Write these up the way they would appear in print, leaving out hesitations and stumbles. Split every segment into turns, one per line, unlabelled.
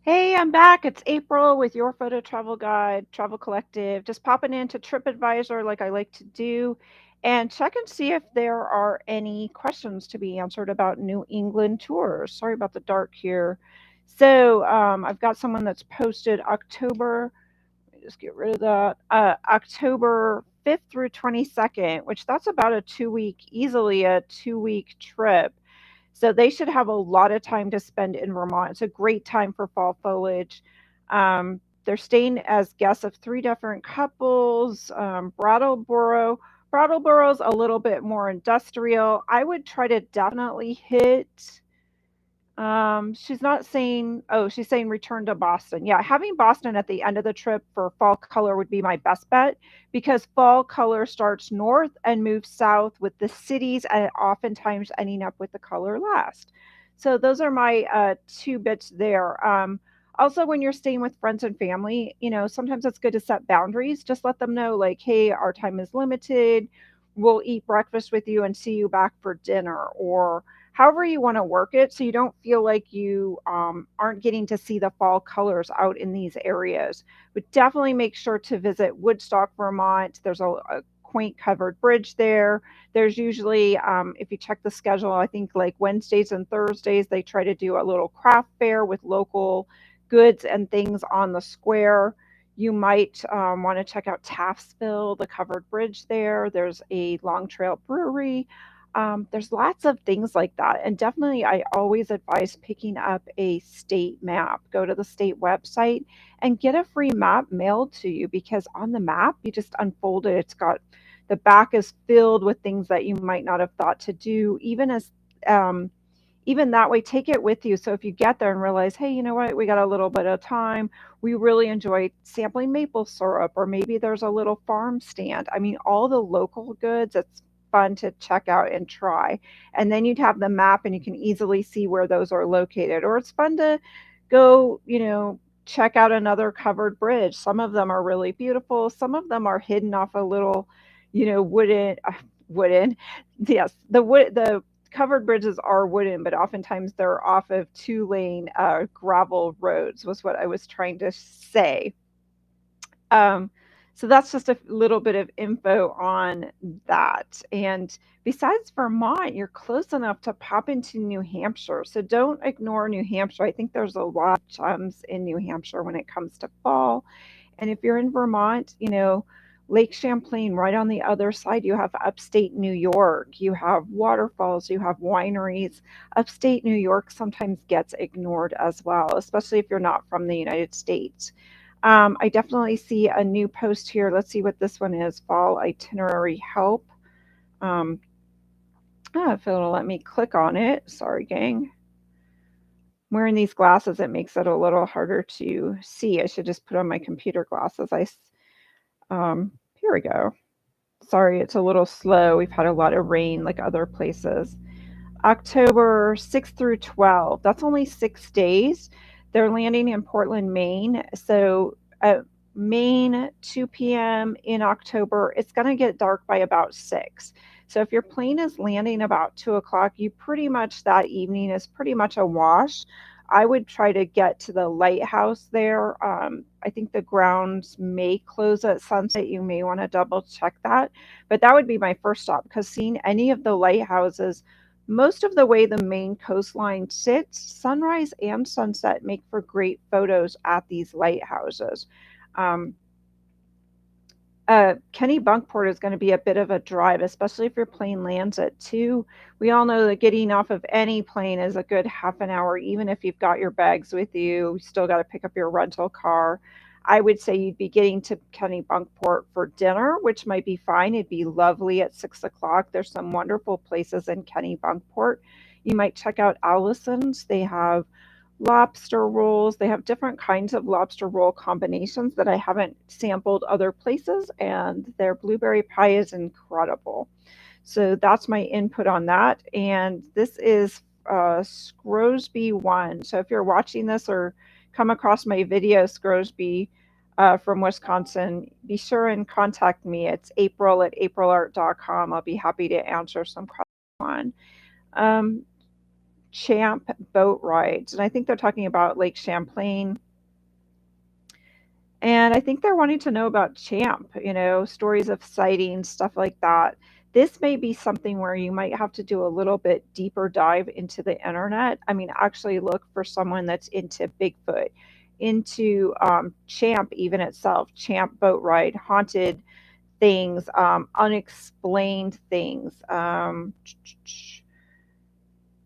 Hey, I'm back. It's April with Your Photo Travel Guide, Travel Collective. Just popping into TripAdvisor like I like to do and check and see if there are any questions to be answered about New England tours. Sorry about the dark here. I've got someone that's posted October, let me just get rid of that, October 5th through 22nd, which that's about a 2 week, easily a 2 week trip. So they should have a lot of time to spend in Vermont. It's a great time for fall foliage. They're staying as guests of three different couples. Brattleboro's a little bit more industrial. I would try to definitely hit. She's not saying, oh, she's saying return to Boston. Yeah, having Boston at the end of the trip for fall color would be my best bet because fall color starts north and moves south with the cities and oftentimes ending up with the color last. So those are my two bits there. Also, when you're staying with friends and family, sometimes it's good to set boundaries. Just let them know, like, hey, our time is limited. We'll eat breakfast with you and see you back for dinner, or however you want to work it so you don't feel like you aren't getting to see the fall colors out in these areas. But definitely make sure to visit Woodstock, Vermont. There's a quaint covered bridge there. There's usually, if you check the schedule, I think like Wednesdays and Thursdays, they try to do a little craft fair with local goods and things on the square. You might want to check out Taffsville, the covered bridge there. There's a Long Trail Brewery. There's lots of things like that. And definitely, I always advise picking up a state map. Go to the state website and get a free map mailed to you because on the map, you just unfold it. It's got the back is filled with things that you might not have thought to do, um, even that way, take it with you. So if you get there and realize, hey, you know what, we got a little bit of time, we really enjoy sampling maple syrup, or maybe there's a little farm stand. I mean, all the local goods, it's fun to check out and try. And then you'd have the map and you can easily see where those are located. Or it's fun to go, check out another covered bridge. Some of them are really beautiful, some of them are hidden off a little, wooden, yes, the covered bridges are wooden, but oftentimes they're off of two-lane gravel roads, was what I was trying to say. Um, so that's just a little bit of info on that. And besides Vermont, you're close enough to pop into New Hampshire. So don't ignore New Hampshire. I think there's a lot of gems in New Hampshire when it comes to fall. And if you're in Vermont, Lake Champlain right on the other side, you have upstate New York, you have waterfalls, you have wineries. Upstate New York sometimes gets ignored as well, especially if you're not from the United States. I definitely see a new post here. Let's see what this one is. Fall itinerary help. Um, if it'll let me click on it. Sorry, gang. Wearing these glasses, it makes it a little harder to see. I should just put on my computer glasses. Here we go. Sorry, it's a little slow. We've had a lot of rain like other places. October 6th through 12th. That's only 6 days. They're landing in Portland, Maine. So at Maine, 2 p.m. in October, it's going to get dark by about 6. So if your plane is landing about 2 o'clock, you pretty much that evening is pretty much a wash. I would try to get to the lighthouse there. I think the grounds may close at sunset. You may want to double check that. But that would be my first stop because seeing any of the lighthouses, most of the way the main coastline sits, sunrise and sunset make for great photos at these lighthouses. Um, Kennebunkport is going to be a bit of a drive, especially if your plane lands at 2. We all know that getting off of any plane is a good half an hour, even if you've got your bags with you. You still got to pick up your rental car. I would say you'd be getting to Kennebunkport for dinner, which might be fine. It'd be lovely at 6 o'clock. There's some wonderful places in Kennebunkport. You might check out Allison's. They have lobster rolls. They have different kinds of lobster roll combinations that I haven't sampled other places, and their blueberry pie is incredible. So that's my input on that. And this is Scrosby One. So if you're watching this or come across my video, Scrosby from Wisconsin, be sure and contact me. It's April at aprilart.com. I'll be happy to answer some questions on. Um, Champ boat rides, and I think they're talking about Lake Champlain. And I think they're wanting to know about Champ, stories of sightings, stuff like that. This may be something where you might have to do a little bit deeper dive into the internet. I mean, actually look for someone that's into Bigfoot, into Champ even itself, Champ boat ride, haunted things, unexplained things.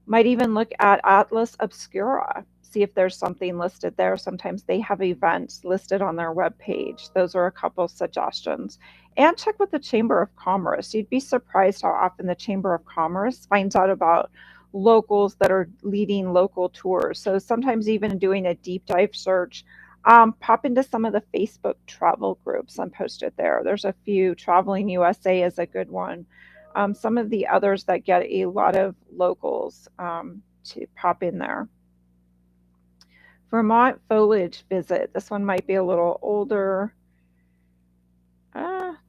Might even look at Atlas Obscura, see if there's something listed there. Sometimes they have events listed on their webpage. Those are a couple suggestions. And check with the Chamber of Commerce. You'd be surprised how often the Chamber of Commerce finds out about locals that are leading local tours. So sometimes even doing a deep dive search, pop into some of the Facebook travel groups and post it there. There's a few. Traveling USA is a good one. Some of the others that get a lot of locals to pop in there. Vermont foliage visit. This one might be a little older.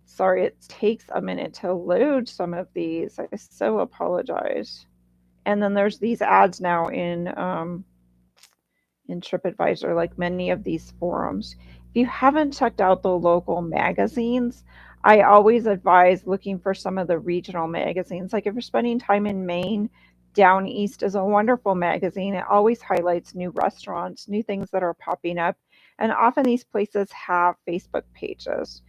Sorry, it takes a minute to load some of these. I so apologize. And then there's these ads now in TripAdvisor, like many of these forums. If you haven't checked out the local magazines, I always advise looking for some of the regional magazines. Like if you're spending time in Maine, Down East is a wonderful magazine. It always highlights new restaurants, new things that are popping up, and often these places have Facebook pages.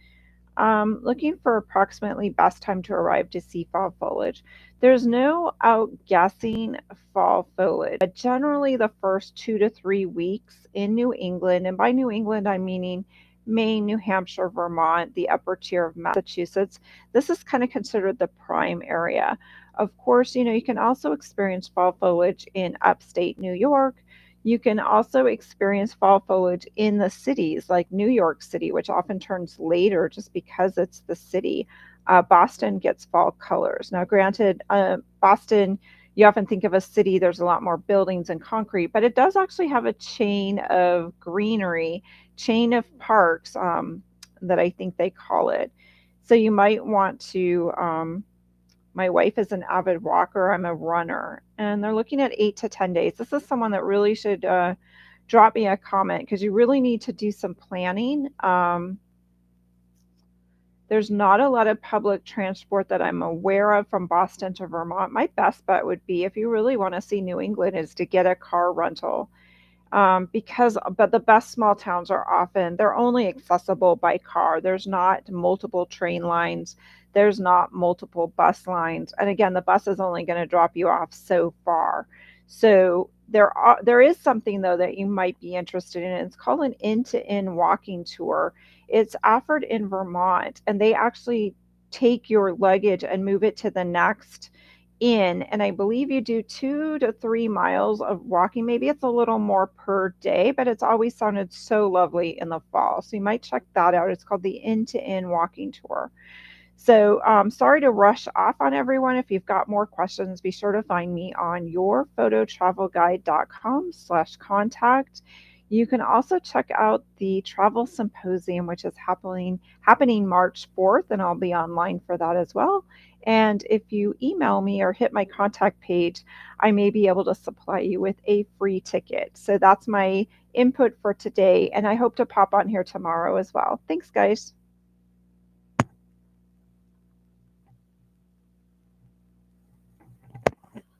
Looking for approximately best time to arrive to see fall foliage. There's no outguessing fall foliage. Generally, the first 2 to 3 weeks in New England, and by New England, I'm meaning Maine, New Hampshire, Vermont, the upper tier of Massachusetts. This is kind of considered the prime area. Of course, you can also experience fall foliage in upstate New York. You can also experience fall foliage in the cities like New York City, which often turns later just because it's the city. Boston gets fall colors. Now, granted, Boston, you often think of a city, there's a lot more buildings and concrete, but it does actually have a chain of greenery, chain of parks, that I think they call it. So you might want to my wife is an avid walker. I'm a runner, and they're looking at 8 to 10 days. This is someone that really should drop me a comment because you really need to do some planning. There's not a lot of public transport that I'm aware of from Boston to Vermont. My best bet would be, if you really want to see New England, is to get a car rental. But the best small towns are often, they're only accessible by car. There's not multiple train lines. There's not multiple bus lines. And again, the bus is only going to drop you off so far. So there is something though that you might be interested in. It's called an inn-to-inn walking tour. It's offered in Vermont, and they actually take your luggage and move it to the next inn, and I believe you do 2 to 3 miles of walking. Maybe it's a little more per day, but it's always sounded so lovely in the fall. So you might check that out. It's called the Inn-to-Inn Walking Tour. So sorry to rush off on everyone. If you've got more questions, be sure to find me on yourphototravelguide.com/contact. You can also check out the travel symposium, which is happening March 4th, and I'll be online for that as well. And if you email me or hit my contact page, I may be able to supply you with a free ticket. So that's my input for today, and I hope to pop on here tomorrow as well. Thanks, guys.